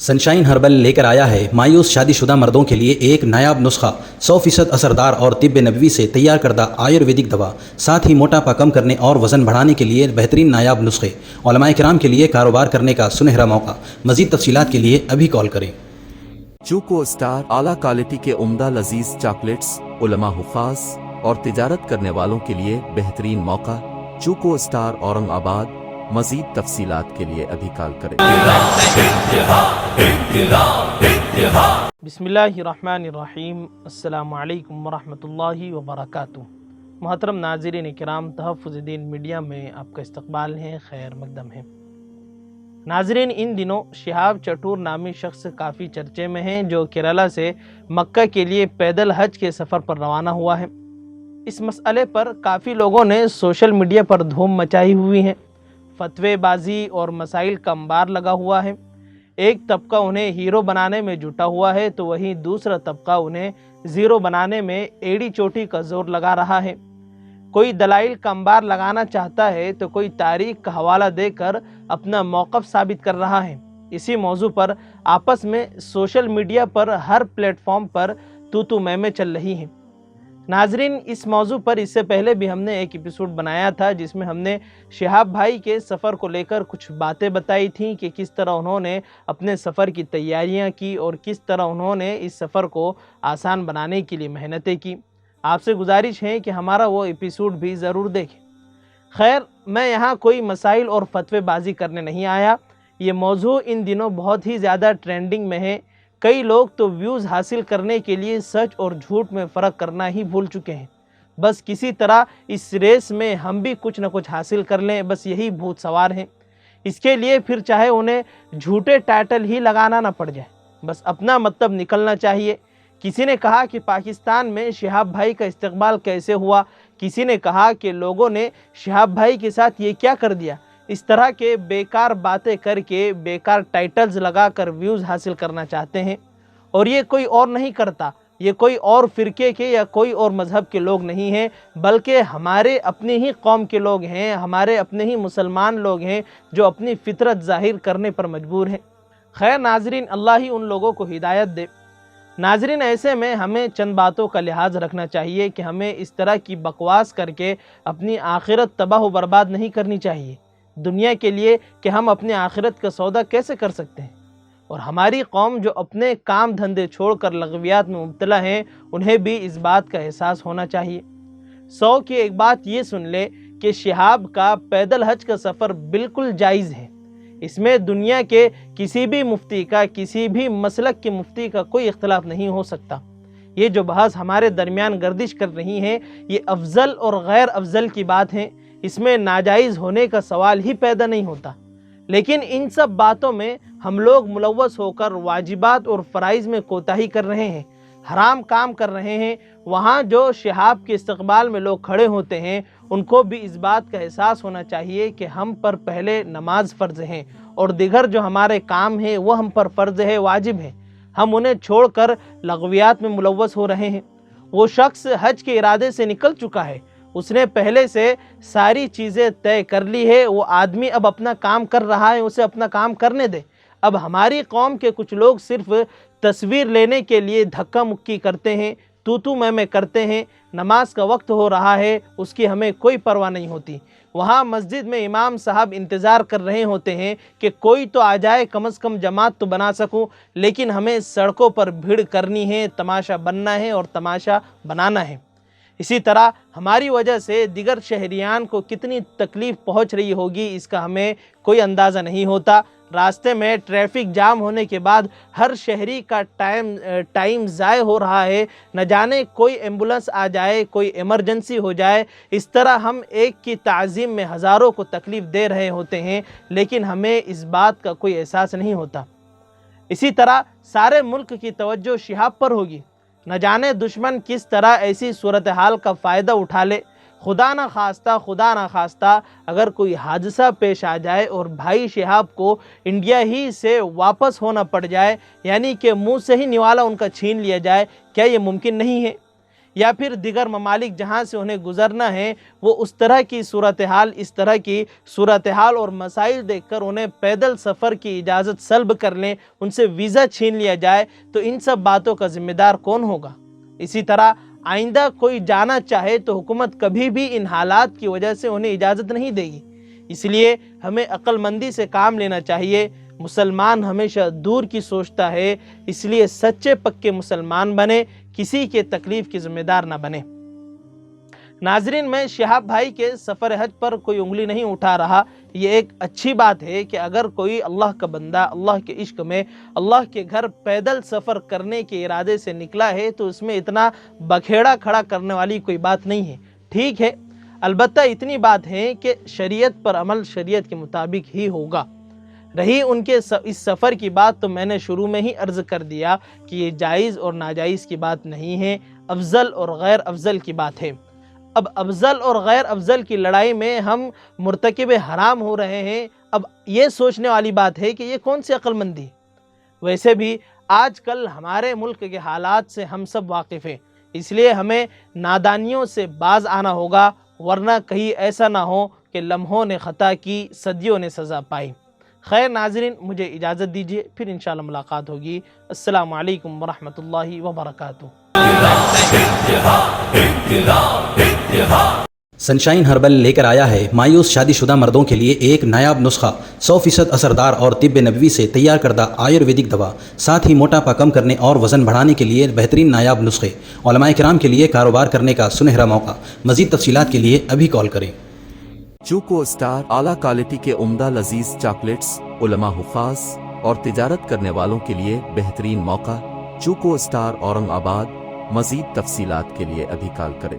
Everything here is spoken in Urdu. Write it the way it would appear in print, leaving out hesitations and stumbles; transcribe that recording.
سنشائن ہربل لے کر آیا ہے مایوس شادی شدہ مردوں کے لیے ایک نایاب نسخہ 100% اثردار اور طب نبوی سے تیار کردہ آیورویدک دوا، ساتھ ہی موٹاپا کم کرنے اور وزن بڑھانے کے لیے بہترین نایاب نسخے، علماء کرام کے لیے کاروبار کرنے کا سنہرا موقع۔ مزید تفصیلات کے لیے ابھی کال کریں۔ چوکو اسٹار اعلیٰ کوالٹی کے عمدہ لذیذ چاکلیٹس، علماء، حفاظ اور تجارت کرنے والوں کے لیے بہترین موقع۔ چوکو اسٹار اورنگ آباد۔ مزید تفصیلات کے لیے ابھی کال کریں۔ بسم اللہ الرحمن الرحیم۔ السلام علیکم ورحمۃ اللہ وبرکاتہ۔ محترم ناظرین کرام، تحفظ دین میڈیا میں آپ کا استقبال ہے، خیر مقدم ہے۔ ناظرین، ان دنوں شہاب چٹور نامی شخص کافی چرچے میں ہیں، جو کیرالہ سے مکہ کے لیے پیدل حج کے سفر پر روانہ ہوا ہے۔ اس مسئلے پر کافی لوگوں نے سوشل میڈیا پر دھوم مچائی ہوئی ہے، فتوے بازی اور مسائل کا انبار لگا ہوا ہے۔ ایک طبقہ انہیں ہیرو بنانے میں جٹا ہوا ہے، تو وہیں دوسرا طبقہ انہیں زیرو بنانے میں ایڑی چوٹی کا زور لگا رہا ہے۔ کوئی دلائل کا انبار لگانا چاہتا ہے تو کوئی تاریخ کا حوالہ دے کر اپنا موقف ثابت کر رہا ہے۔ اسی موضوع پر آپس میں سوشل میڈیا پر ہر پلیٹ فارم پر تو میں چل رہی ہیں۔ ناظرین، اس موضوع پر اس سے پہلے بھی ہم نے ایک ایپیسوڈ بنایا تھا، جس میں ہم نے شہاب بھائی کے سفر کو لے کر کچھ باتیں بتائی تھیں کہ کس طرح انہوں نے اپنے سفر کی تیاریاں کی اور کس طرح انہوں نے اس سفر کو آسان بنانے کے لیے محنتیں کی۔ آپ سے گزارش ہے کہ ہمارا وہ ایپیسوڈ بھی ضرور دیکھیں۔ خیر، میں یہاں کوئی مسائل اور فتوے بازی کرنے نہیں آیا۔ یہ موضوع ان دنوں بہت ہی زیادہ ٹرینڈنگ میں ہے۔ کئی لوگ تو ویوز حاصل کرنے کے لیے سچ اور جھوٹ میں فرق کرنا ہی بھول چکے ہیں۔ بس کسی طرح اس ریس میں ہم بھی کچھ نہ کچھ حاصل کر لیں، بس یہی بھوت سوار ہیں۔ اس کے لیے پھر چاہے انہیں جھوٹے ٹائٹل ہی لگانا نہ پڑ جائے، بس اپنا مطلب نکلنا چاہیے۔ کسی نے کہا کہ پاکستان میں شہاب بھائی کا استقبال کیسے ہوا، کسی نے کہا کہ لوگوں نے شہاب بھائی کے ساتھ یہ کیا کر دیا۔ اس طرح کے بیکار باتیں کر کے بیکار ٹائٹلز لگا کر ویوز حاصل کرنا چاہتے ہیں، اور یہ کوئی اور نہیں کرتا، یہ کوئی اور فرقے کے یا کوئی اور مذہب کے لوگ نہیں ہیں، بلکہ ہمارے اپنی ہی قوم کے لوگ ہیں، ہمارے اپنے ہی مسلمان لوگ ہیں، جو اپنی فطرت ظاہر کرنے پر مجبور ہیں۔ خیر ناظرین، اللہ ہی ان لوگوں کو ہدایت دے۔ ناظرین، ایسے میں ہمیں چند باتوں کا لحاظ رکھنا چاہیے کہ ہمیں اس طرح کی بکواس کر کے اپنی آخرت تباہ و برباد نہیں کرنی چاہیے دنیا کے لیے، کہ ہم اپنی آخرت کا سودا کیسے کر سکتے ہیں۔ اور ہماری قوم جو اپنے کام دھندے چھوڑ کر لغویات میں مبتلا ہیں، انہیں بھی اس بات کا احساس ہونا چاہیے۔ 100 کی ایک بات یہ سن لے کہ شہاب کا پیدل حج کا سفر بالکل جائز ہے۔ اس میں دنیا کے کسی بھی مفتی کا، کسی بھی مسلک کے مفتی کا کوئی اختلاف نہیں ہو سکتا۔ یہ جو بحث ہمارے درمیان گردش کر رہی ہیں، یہ افضل اور غیر افضل کی بات ہے، اس میں ناجائز ہونے کا سوال ہی پیدا نہیں ہوتا۔ لیکن ان سب باتوں میں ہم لوگ ملوث ہو کر واجبات اور فرائض میں کوتاہی کر رہے ہیں، حرام کام کر رہے ہیں۔ وہاں جو شہاب کے استقبال میں لوگ کھڑے ہوتے ہیں، ان کو بھی اس بات کا احساس ہونا چاہیے کہ ہم پر پہلے نماز فرض ہیں، اور دیگر جو ہمارے کام ہیں وہ ہم پر فرض ہے، واجب ہیں۔ ہم انہیں چھوڑ کر لغویات میں ملوث ہو رہے ہیں۔ وہ شخص حج کے ارادے سے نکل چکا ہے، اس نے پہلے سے ساری چیزیں طے کر لی ہے۔ وہ آدمی اب اپنا کام کر رہا ہے، اسے اپنا کام کرنے دے۔ اب ہماری قوم کے کچھ لوگ صرف تصویر لینے کے لیے دھکا مکی کرتے ہیں، تو میں کرتے ہیں۔ نماز کا وقت ہو رہا ہے، اس کی ہمیں کوئی پرواہ نہیں ہوتی۔ وہاں مسجد میں امام صاحب انتظار کر رہے ہوتے ہیں کہ کوئی تو آ جائے، کم از کم جماعت تو بنا سکوں، لیکن ہمیں سڑکوں پر بھیڑ کرنی ہے، تماشا بننا ہے اور تماشا بنانا ہے۔ اسی طرح ہماری وجہ سے دیگر شہریان کو کتنی تکلیف پہنچ رہی ہوگی، اس کا ہمیں کوئی اندازہ نہیں ہوتا۔ راستے میں ٹریفک جام ہونے کے بعد ہر شہری کا ٹائم ضائع ہو رہا ہے، نہ جانے کوئی ایمبولنس آ جائے، کوئی ایمرجنسی ہو جائے۔ اس طرح ہم ایک کی تعظیم میں ہزاروں کو تکلیف دے رہے ہوتے ہیں، لیکن ہمیں اس بات کا کوئی احساس نہیں ہوتا۔ اسی طرح سارے ملک کی توجہ شہاب پر ہوگی۔ نہ جانے دشمن کس طرح ایسی صورتحال کا فائدہ اٹھا لے۔ خدا نہ خواستہ اگر کوئی حادثہ پیش آ جائے اور بھائی شہاب کو انڈیا ہی سے واپس ہونا پڑ جائے، یعنی کہ منہ سے ہی نوالا ان کا چھین لیا جائے، کیا یہ ممکن نہیں ہے؟ یا پھر دیگر ممالک جہاں سے انہیں گزرنا ہے وہ اس طرح کی صورتحال اور مسائل دیکھ کر انہیں پیدل سفر کی اجازت سلب کر لیں، ان سے ویزا چھین لیا جائے، تو ان سب باتوں کا ذمہ دار کون ہوگا؟ اسی طرح آئندہ کوئی جانا چاہے تو حکومت کبھی بھی ان حالات کی وجہ سے انہیں اجازت نہیں دے گی۔ اس لیے ہمیں عقل مندی سے کام لینا چاہیے۔ مسلمان ہمیشہ دور کی سوچتا ہے، اس لیے سچے پکے مسلمان بنے، کسی کے تکلیف کی ذمہ دار نہ بنے۔ ناظرین، میں شہاب بھائی کے سفر حج پر کوئی انگلی نہیں اٹھا رہا۔ یہ ایک اچھی بات ہے کہ اگر کوئی اللہ کا بندہ اللہ کے عشق میں اللہ کے گھر پیدل سفر کرنے کے ارادے سے نکلا ہے تو اس میں اتنا بکھیڑا کھڑا کرنے والی کوئی بات نہیں ہے۔ ٹھیک ہے، البتہ اتنی بات ہے کہ شریعت پر عمل شریعت کے مطابق ہی ہوگا۔ رہی ان کے اس سفر کی بات، تو میں نے شروع میں ہی عرض کر دیا کہ یہ جائز اور ناجائز کی بات نہیں ہے، افضل اور غیر افضل کی بات ہے۔ اب افضل اور غیر افضل کی لڑائی میں ہم مرتکب حرام ہو رہے ہیں۔ اب یہ سوچنے والی بات ہے کہ یہ کون سی عقل مندی؟ ویسے بھی آج کل ہمارے ملک کے حالات سے ہم سب واقف ہیں، اس لیے ہمیں نادانیوں سے باز آنا ہوگا، ورنہ کہیں ایسا نہ ہو کہ لمحوں نے خطا کی، صدیوں نے سزا پائی۔ خیر ناظرین، مجھے اجازت دیجیے، پھر انشاءاللہ ملاقات ہوگی۔ السلام علیکم ورحمۃ اللہ وبرکاتہ۔ سنشائن ہربل لے کر آیا ہے مایوس شادی شدہ مردوں کے لیے ایک نایاب نسخہ، 100% اثردار اور طب نبوی سے تیار کردہ آیورویدک دوا، ساتھ ہی موٹاپا کم کرنے اور وزن بڑھانے کے لیے بہترین نایاب نسخے، علماء کرام کے لیے کاروبار کرنے کا سنہرا موقع۔ مزید تفصیلات کے لیے ابھی کال کریں۔ چوکو اسٹار اعلیٰ کوالٹی کے عمدہ لذیذ چاکلیٹس، علماء حفاظ اور تجارت کرنے والوں کے لیے بہترین موقع۔ چوکو اسٹار اورنگ آباد۔ مزید تفصیلات کے لیے ابھی کال کریں۔